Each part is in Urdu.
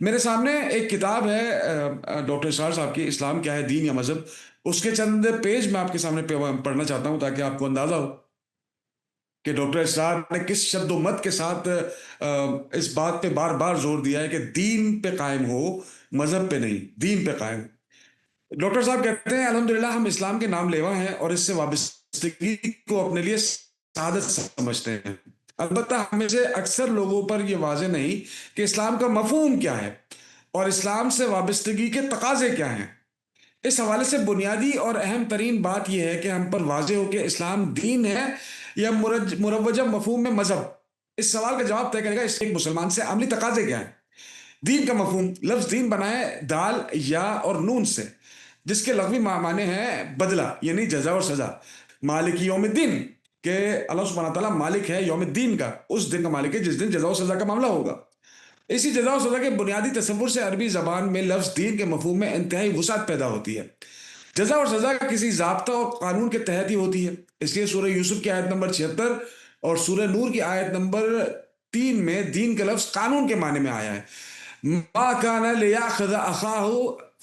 میرے سامنے ایک کتاب ہے ڈاکٹر اسرار صاحب کی، اسلام کیا ہے، دین یا مذہب۔ اس کے چند پیج میں آپ کے سامنے پڑھنا چاہتا ہوں تاکہ آپ کو اندازہ ہو کہ ڈاکٹر اسرار نے کس شد و مت کے ساتھ اس بات پہ بار بار زور دیا ہے کہ دین پہ قائم ہو، مذہب پہ نہیں، دین پہ قائم ہو۔ ڈاکٹر صاحب کہتے ہیں الحمدللہ ہم اسلام کے نام لیوا ہیں اور اس سے وابستگی کو اپنے لیے سعادت سمجھتے ہیں۔ البتہ ہمیں سے اکثر لوگوں پر یہ واضح نہیں کہ اسلام کا مفہوم کیا ہے اور اسلام سے وابستگی کے تقاضے کیا ہیں۔ اس حوالے سے بنیادی اور اہم ترین بات یہ ہے کہ ہم پر واضح ہو کہ اسلام دین ہے یا مروجہ مفہوم میں مذہب۔ اس سوال کا جواب طے کرے گا اس ایک مسلمان سے عملی تقاضے کیا ہیں۔ دین کا مفہوم، لفظ دین بنا ہے دال یا اور نون سے، جس کے لغوی معنی ہیں بدلہ یعنی جزا اور سزا۔ مالک یوم الدین کہ اللہ سبحانہ تعالیٰ مالک ہے یوم الدین کا، اس دن کا مالک ہے جس دن جزا و سزا کا معاملہ ہوگا۔ اسی جزا و سزا کے بنیادی تصور سے عربی زبان میں لفظ دین کے مفہوم میں انتہائی وسعت پیدا ہوتی ہے۔ جزا اور سزا کسی ضابطہ اور قانون کے تحت ہی ہوتی ہے، اس لیے سورہ یوسف کی آیت نمبر 76 اور سورہ نور کی آیت نمبر 3 میں دین کا لفظ قانون کے معنی میں آیا ہے۔ ما کان لیاخذ اخاہ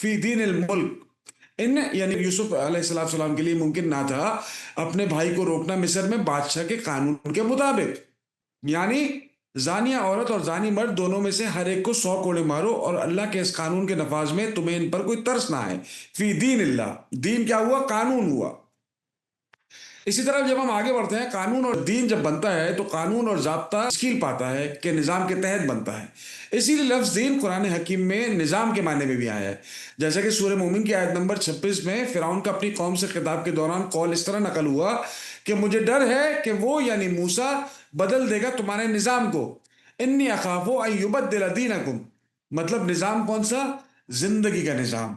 فی دین الملک، یعنی یوسف علیہ السلام کے لیے ممکن نہ تھا اپنے بھائی کو روکنا مصر میں بادشاہ کے قانون کے مطابق، یعنی زانیہ عورت اور زانی مرد دونوں میں سے ہر ایک کو 100 کوڑے مارو اور اللہ کے اس قانون کے نفاذ میں تمہیں ان پر کوئی ترس نہ آئے۔ فی دین اللہ، دین کیا ہوا؟ قانون ہوا۔ اسی طرح جب ہم آگے بڑھتے ہیں، قانون اور دین جب بنتا ہے تو قانون اور ضابطہ تشکیل پاتا ہے کہ نظام کے تحت بنتا ہے۔ اسی لیے لفظ دین قرآن حکیم میں نظام کے معنی میں بھی آیا ہے، جیسا کہ سورہ مومن کی آیت نمبر 26 میں فرعون کا اپنی قوم سے خطاب کے دوران قول اس طرح نقل ہوا کہ مجھے ڈر ہے کہ وہ یعنی موسیٰ بدل دے گا تمہارے نظام کو۔ انی اخاف ان یبدل دینکم، مطلب نظام کون سا؟ زندگی کا نظام۔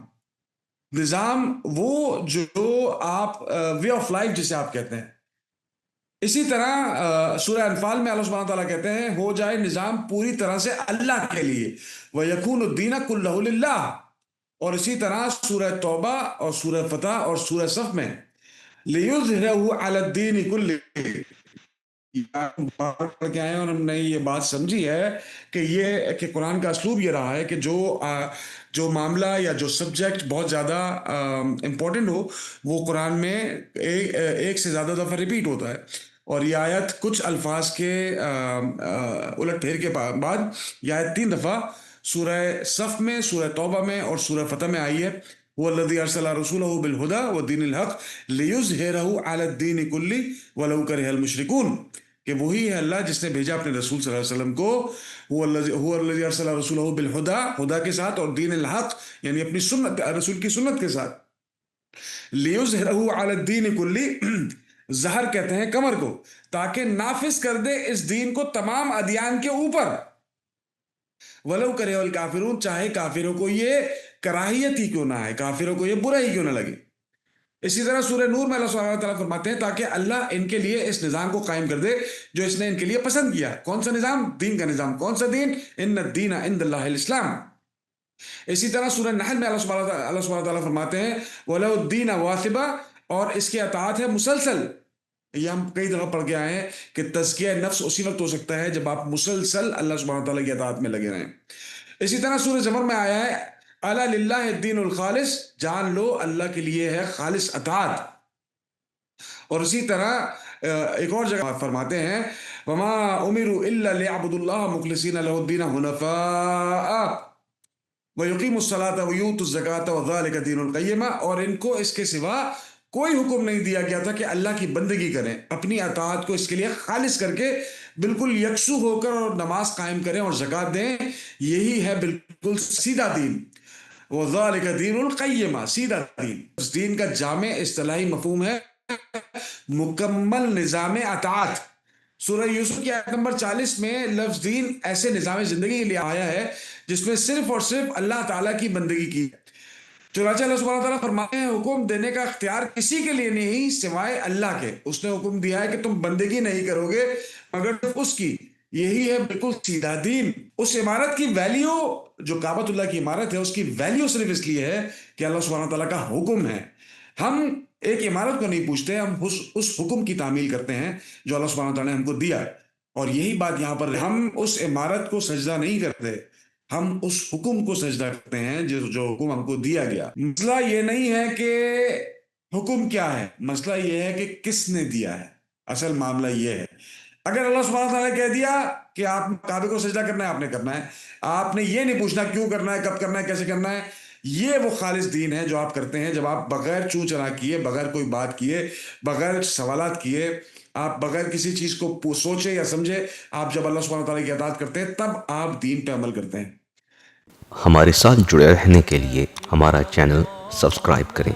نظام وہ جو آپ وے آف لائف جسے آپ کہتے ہیں۔ اسی طرح سورہ انفال میں اللہ سبحانہ تعالیٰ کہتے ہیں ہو جائے نظام پوری طرح سے اللہ کے لیے، وَيَكُونُ الدِّينَ كُلَّهُ لِلَّهِ۔ اور اسی طرح سورہ توبہ اور سورہ فتح اور سورہ صف میں لِيُظْهِرَهُ عَلَى الدِّينِ كُلِّهِ، پڑھ کے آئے اور ہم نے یہ بات سمجھی ہے کہ قرآن کا اسلوب یہ رہا ہے کہ جو معاملہ یا جو سبجیکٹ بہت زیادہ امپورٹنٹ ہو وہ قرآن میں ایک سے زیادہ دفعہ ریپیٹ ہوتا ہے، اور یہ آیت کچھ الفاظ کے الٹ پھیر کے بعد یہ آیت 3 دفعہ سورہ صف میں، سورہ توبہ میں اور سورہ فتح میں آئی ہے۔ وَالَّذِي أَرْسَلَ رَسُولَهُ بِالْهُدَى وَدِينِ الْحَقِّ لِيُظْهِرَهُ عَلَى الدِّينِ كُلِّهِ وَلَوْ كَرِهَ الْمُشْرِكُونَ، کہ وہی ہے اللہ جس نے بھیجا اپنے رسول صلی اللہ علیہ وسلم کو، هُوَ الَّذِي أَرْسَلَ رَسُولَهُ بِالْهُدَى، ہدا کے ساتھ، اور دین الحق یعنی اپنی سنت، رسول کی سنت کے ساتھ۔ لِيُظْهِرَهُ عَلَى الدِّينِ كُلِّهِ، ظہر کہتے ہیں کمر کو، تاکہ نافذ کر دے اس دین کو تمام ادیان کے اوپر۔ وَلَوْ كَرِهَ الْكَافِرُونَ، چاہے کافروں کو یہ کراہیت ہی کیوں نہ آئے، کافروں کو یہ برا ہی کیوں نہ لگے۔ اسی طرح سورہ نور میں اللہ سبحانہ تعالیٰ فرماتے ہیں تاکہ اللہ ان کے لیے اس نظام کو قائم کر دے جو اس نے ان کے لیے پسند کیا۔ کون سا نظام؟ دین کا نظام۔ کون سا دین؟ ان الدین عند اللہ الاسلام۔ اسی طرح سورہ نحل میں اللہ سبحانہ تعالیٰ فرماتے ہیں وَلَوْ الدِّينَ وَاثِبًا، اور اس کی اطاعت ہے مسلسل۔ یہ ہم کئی دفعہ پڑھ کے آئے ہیں کہ تزکیہ نفس اسی وقت ہو سکتا ہے جب آپ مسلسل اللہ سبحانہ تعالیٰ کی اطاعت میں لگے رہیں۔ اسی طرح سورہ زمر میں آیا ہے الا للہ الدین الخالص، جان لو اللہ کے لیے ہے خالص اطاعت۔ اور اسی طرح ایک اور جگہ فرماتے ہیں وما امروا الا ليعبدوا الله مخلصين له الدين حنفاء ويقيموا الصلاة ويؤتوا الزكاة وذلك دين القيمة، اور ان کو اس کے سوا کوئی حکم نہیں دیا گیا تھا کہ اللہ کی بندگی کریں، اپنی اطاعت کو اس کے لیے خالص کر کے بالکل یکسو ہو کر اور نماز قائم کریں اور زکوٰۃ دیں، یہی ہے بالکل سیدھا دین۔ وَذَلِكَ دِينُ الْقَيِّمَةِ، سیدھا دین۔ اس دین کا جامع اصطلاحی مفہوم ہے مکمل نظام اطاعت۔ سورہ یوسف کی آیت نمبر 40 میں لفظ دین ایسے نظام زندگی کے لیے آیا ہے جس میں صرف اور صرف اللہ تعالیٰ کی بندگی کی ہے۔ چنانچہ اللہ سبحانہ تعالیٰ فرماتے ہیں حکم دینے کا اختیار کسی کے لیے نہیں سوائے اللہ کے، اس نے حکم دیا ہے کہ تم بندگی نہیں کرو گے مگر اس کی، یہی ہے بالکل سیدھا دین۔ اس عمارت کی ویلیو جو کعبۃ اللہ کی عمارت ہے، اس کی ویلیو صرف اس لیے ہے کہ اللہ سبحانہ تعالیٰ کا حکم ہے۔ ہم ایک عمارت کو نہیں پوچھتے، ہم اس حکم کی تعمیل کرتے ہیں جو اللہ سبحانہ تعالیٰ نے ہم کو دیا، اور یہی بات یہاں پر ہم اس عمارت کو سجدہ نہیں کرتے، ہم اس حکم کو سجدہ کرتے ہیں جو حکم ہم کو دیا گیا. مسئلہ یہ نہیں ہے کہ حکم کیا ہے، مسئلہ یہ ہے کہ کس نے دیا ہے. اصل معاملہ یہ ہے، اگر اللہ سبحانہ وتعالیٰ نے کہہ دیا کہ آپ کعبے کو سجدہ کرنا ہے، آپ نے کرنا ہے. آپ نے یہ نہیں پوچھنا کیوں کرنا ہے، کب کرنا ہے، کیسے کرنا ہے. یہ وہ خالص دین ہے جو آپ کرتے ہیں جب آپ بغیر چوں چرا کیے، بغیر کوئی بات کیے، بغیر سوالات کیے، آپ بغیر کسی چیز کو سوچے یا سمجھے، آپ جب اللہ سبحانہ وتعالیٰ کی اطاعت کرتے ہیں تب آپ دین پہ عمل کرتے ہیں. ہمارے ساتھ جڑے رہنے کے لیے ہمارا چینل سبسکرائب کریں.